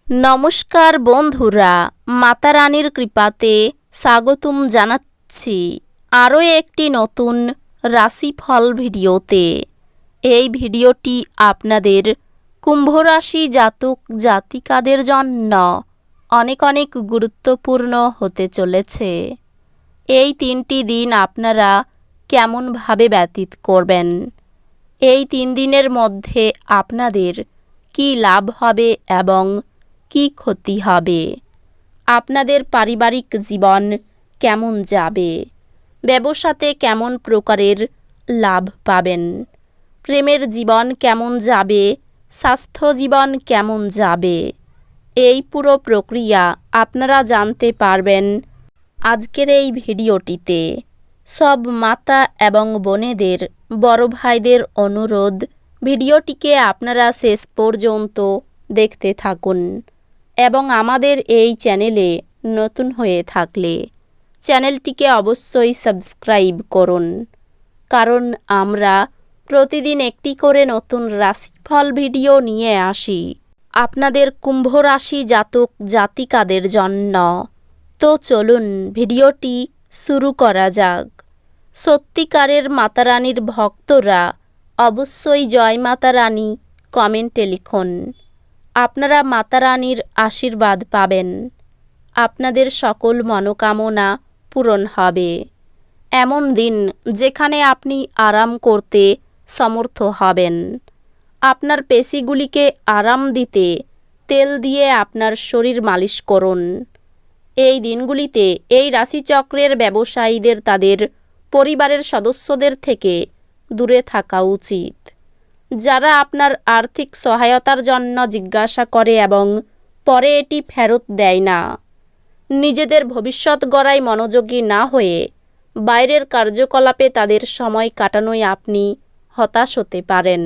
নমস্কার বন্ধুরা, মাতা রানীর কৃপাতে স্বাগতম জানাচ্ছি আরও একটি নতুন রাশিফল ভিডিওতে। এই ভিডিওটি আপনাদের কুম্ভ রাশি জাতক জাতিকাদের জন্য অনেক অনেক গুরুত্বপূর্ণ হতে চলেছে। এই 3টি দিন আপনারা কেমনভাবে ব্যতীত করবেন, এই 3 দিনের মধ্যে আপনাদের কি লাভ হবে এবং কি ক্ষতি হবে, আপনাদের পারিবারিক জীবন কেমন যাবে, ব্যবসাতে কেমন প্রকারের লাভ পাবেন, প্রেমের জীবন কেমন যাবে, স্বাস্থ্য জীবন কেমন যাবে, এই পুরো প্রক্রিয়া আপনারা জানতে পারবেন আজকের এই ভিডিওটিতে। সব মাতা এবং বোনেদের, বড় ভাইদের অনুরোধ, ভিডিওটিকে আপনারা শেষ পর্যন্ত দেখতে থাকুন এবং আমাদের এই চ্যানেলে নতুন হয়ে থাকলে চ্যানেলটিকে অবশ্যই সাবস্ক্রাইব করুন, কারণ আমরা প্রতিদিন একটি করে নতুন রাশিফল ভিডিও নিয়ে আসি আপনাদের কুম্ভ রাশি জাতক জাতিকাদের জন্য। তো চলুন ভিডিওটি শুরু করা যাক। সত্যিকারের মাতারানীর ভক্তরা অবশ্যই জয় মাতা রানী কমেন্টে লিখুন। আপনারা মাতা রানীর আশীর্বাদ পাবেন, আপনাদের সকল মনোকামনা পূরণ হবে। এমন দিন যেখানে আপনি আরাম করতে সমর্থ হবেন। আপনার পেশিগুলিকে আরাম দিতে তেল দিয়ে আপনার শরীর মালিশ করুন। এই দিনগুলিতে এই রাশিচক্রের ব্যবসায়ীদের তাদের পরিবারের সদস্যদের থেকে দূরে থাকা উচিত, যারা আপনার আর্থিক সহায়তার জন্য জিজ্ঞাসা করে এবং পরে এটি ফেরত দেয় না। নিজেদের ভবিষ্যৎ গড়ায় মনোযোগী না হয়ে বাইরের কার্যকলাপে তাদের সময় কাটানোয় আপনি হতাশ হতে পারেন।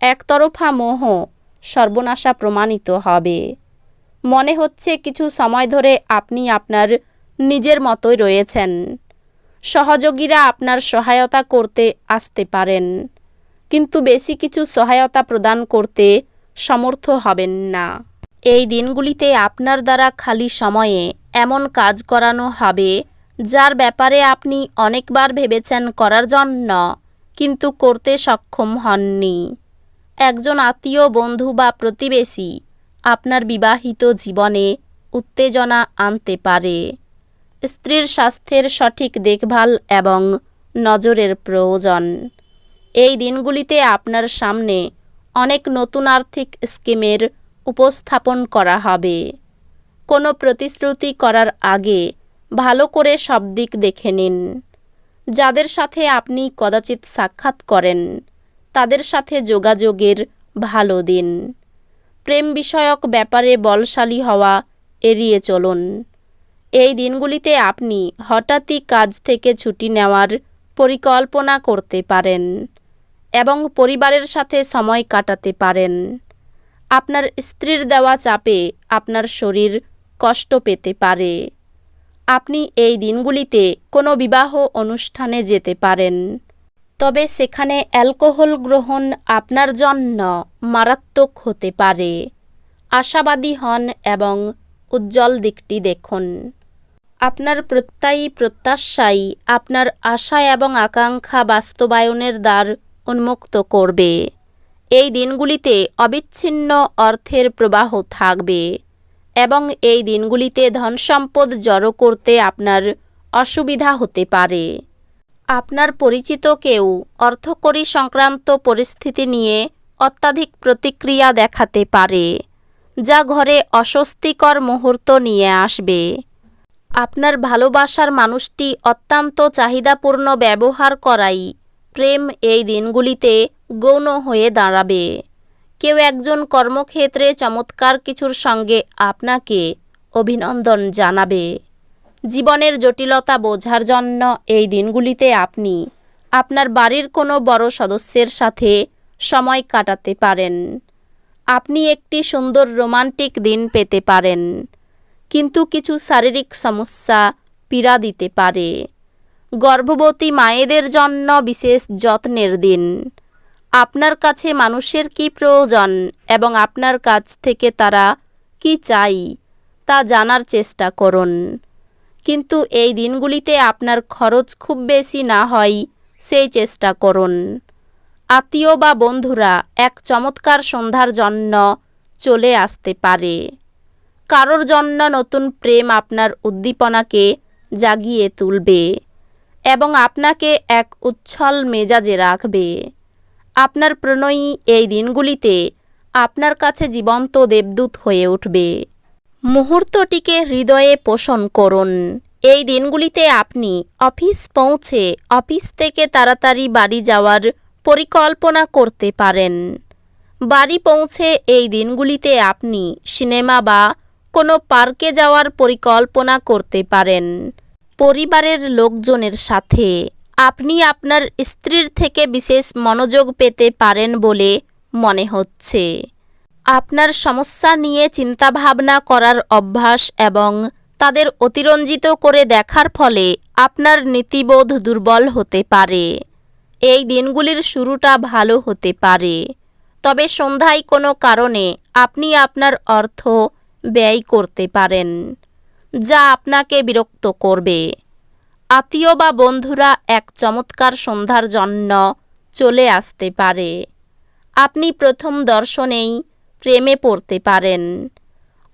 একতরফা মোহ সর্বনাশা প্রমাণিত হবে। মনে হচ্ছে কিছু সময় ধরে আপনি আপনার নিজের মতোই রয়েছেন। সহযোগীরা আপনার সহায়তা করতে আসতে পারেন, কিন্তু বেশি কিছু সহায়তা প্রদান করতে সমর্থ হবেন না। এই দিনগুলিতে আপনার দ্বারা খালি সময়ে এমন কাজ করানো হবে যার ব্যাপারে আপনি অনেকবার ভেবেছেন করার জন্য, কিন্তু করতে সক্ষম হননি। একজন আত্মীয়, বন্ধু বা প্রতিবেশী আপনার বিবাহিত জীবনে উত্তেজনা আনতে পারে। স্ত্রীর স্বাস্থ্যের সঠিক দেখভাল এবং নজরের প্রয়োজন। এই দিনগুলিতে আপনার সামনে অনেক নতুন আর্থিক স্কিমের উপস্থাপন করা হবে। কোনো প্রতিশ্রুতি করার আগে ভালো করে সব দিক দেখে নিন। যাদের সাথে আপনি কদাচিৎ সাক্ষাৎ করেন তাদের সাথে যোগাযোগের ভালো দিন। প্রেম বিষয়ক ব্যাপারে বলশালী হওয়া এড়িয়ে চলুন। এই দিনগুলিতে আপনি হঠাৎই কাজ থেকে ছুটি নেওয়ার পরিকল্পনা করতে পারেন এবং পরিবারের সাথে সময় কাটাতে পারেন। আপনার স্ত্রীর দেওয়া চাপে আপনার শরীর কষ্ট পেতে পারে। আপনি এই দিনগুলিতে কোনো বিবাহ অনুষ্ঠানে যেতে পারেন, তবে সেখানে অ্যালকোহল গ্রহণ আপনার জন্য মারাত্মক হতে পারে। আশাবাদী হন এবং উজ্জ্বল দিকটি দেখুন। আপনার প্রত্যাশাই আপনার আশা এবং আকাঙ্ক্ষা বাস্তবায়নের দ্বার উন্মুক্ত করবে। এই দিনগুলিতে অবিচ্ছিন্ন অর্থের প্রবাহ থাকবে এবং এই দিনগুলিতে ধনসম্পদ জড়ো করতে আপনার অসুবিধা হতে পারে। আপনার পরিচিত কেউ অর্থকড়ি সংক্রান্ত পরিস্থিতি নিয়ে অত্যাধিক প্রতিক্রিয়া দেখাতে পারে, যা ঘরে অস্বস্তিকর মুহূর্ত নিয়ে আসবে। আপনার ভালোবাসার মানুষটি অত্যন্ত চাহিদাপূর্ণ ব্যবহার করাই প্রেম এই দিনগুলিতে গৌণ হয়ে দাঁড়াবে। কেউ একজন কর্মক্ষেত্রে চমৎকার কিছুর সঙ্গে আপনাকে অভিনন্দন জানাবে। জীবনের জটিলতা বোঝার জন্য এই দিনগুলিতে আপনি আপনার বাড়ির কোনো বড় সদস্যের সাথে সময় কাটাতে পারেন। আপনি একটি সুন্দর রোমান্টিক দিন পেতে পারেন, কিন্তু কিছু শারীরিক সমস্যা পীড়া দিতে পারে। গর্ভবতী মায়েদের জন্য বিশেষ যত্নের দিন। আপনার কাছে মানুষের কি প্রয়োজন এবং আপনার কাছ থেকে তারা কি চাই তা জানার চেষ্টা করুন। কিন্তু এই দিনগুলিতে আপনার খরচ খুব বেশি না হয় সেই চেষ্টা করুন। আত্মীয় বা বন্ধুরা এক চমৎকার সন্ধ্যার জন্য চলে আসতে পারে। কারোর জন্য নতুন প্রেম আপনার উদ্দীপনাকে জাগিয়ে তুলবে এবং আপনাকে এক উচ্ছল মেজাজে রাখবে। আপনার প্রণয়ী এই দিনগুলিতে আপনার কাছে জীবন্ত দেবদূত হয়ে উঠবে। মুহূর্তটিকে হৃদয়ে পোষণ করুন। এই দিনগুলিতে আপনি অফিস পৌঁছে অফিস থেকে তাড়াতাড়ি বাড়ি যাওয়ার পরিকল্পনা করতে পারেন। বাড়ি পৌঁছে এই দিনগুলিতে আপনি সিনেমা বা কোনো পার্কে যাওয়ার পরিকল্পনা করতে পারেন। পরিবারের লোকজনের সাথে আপনি আপনার স্ত্রীর থেকে বিশেষ মনোযোগ পেতে পারেন বলে মনে হচ্ছে। আপনার সমস্যা নিয়ে চিন্তাভাবনা করার অভ্যাস এবং তাদের অতিরঞ্জিত করে দেখার ফলে আপনার নীতিবোধ দুর্বল হতে পারে। এই দিনগুলির শুরুটা ভালো হতে পারে, তবে সন্ধ্যায় কোনো কারণে আপনি আপনার অর্থ ব্যয় করতে পারেন, যা আপনাকে বিরক্ত করবে। আত্মীয় বা বন্ধুরা এক চমৎকার সন্ধ্যার জন্য চলে আসতে পারে। আপনি প্রথম দর্শনেই প্রেমে পড়তে পারেন।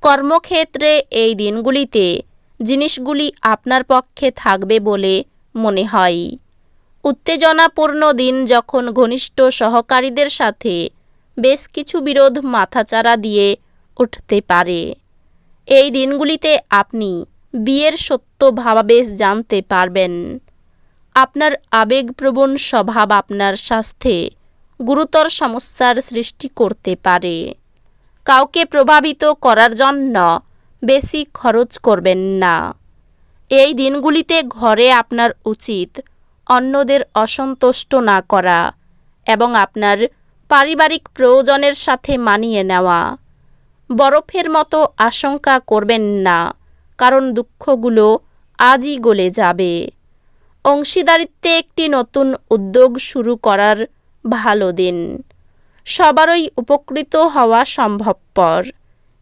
কর্মক্ষেত্রে এই দিনগুলিতে জিনিসগুলি আপনার পক্ষে থাকবে বলে মনে হয়। উত্তেজনাপূর্ণ দিন যখন ঘনিষ্ঠ সহকারীদের সাথে বেশ কিছু বিরোধ মাথাচাড়া দিয়ে উঠতে পারে। এই দিনগুলিতে আপনি বিয়ের সত্য ভাবাবেশ জানতে পারবেন। আপনার আবেগপ্রবণ স্বভাব আপনার স্বাস্থ্যে গুরুতর সমস্যার সৃষ্টি করতে পারে। কাউকে প্রভাবিত করার জন্য বেশি খরচ করবেন না। এই দিনগুলিতে ঘরে আপনার উচিত অন্যদের অসন্তুষ্ট না করা এবং আপনার পারিবারিক প্রয়োজনের সাথে মানিয়ে নেওয়া। বরফের মতো আশঙ্কা করবেন না, কারণ দুঃখগুলো আজই গলে যাবে। অংশীদারিত্বে একটি নতুন উদ্যোগ শুরু করার ভালো দিন। সবারই উপকৃত হওয়া সম্ভবপর,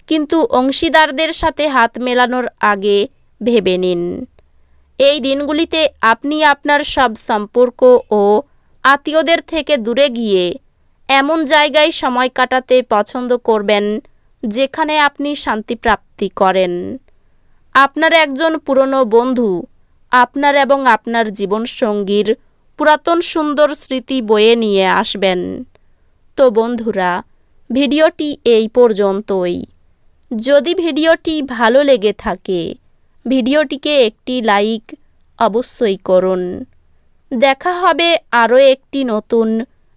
কিন্তু অংশীদারদের সাথে হাত মেলানোর আগে ভেবে নিন। এই দিনগুলিতে আপনি আপনার সব সম্পর্ক ও আত্মীয়দের থেকে দূরে গিয়ে এমন জায়গায় সময় কাটাতে পছন্দ করবেন যেখানে আপনি শান্তি প্রাপ্তি করেন। আপনার একজন পুরনো বন্ধু আপনার এবং আপনার জীবনসঙ্গীর পুরাতন সুন্দর স্মৃতি বয়ে নিয়ে আসবেন। তো বন্ধুরা, ভিডিওটি এই পর্যন্তই। যদি ভিডিওটি ভালো লেগে থাকে, ভিডিওটিকে একটি লাইক অবশ্যই করুন। দেখা হবে আরও একটি নতুন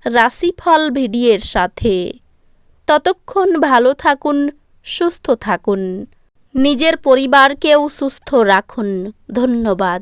রাশিফল ভিডিওর সাথে। ততক্ষণ ভালো থাকুন, সুস্থ থাকুন, নিজের পরিবারকেও সুস্থ রাখুন। ধন্যবাদ।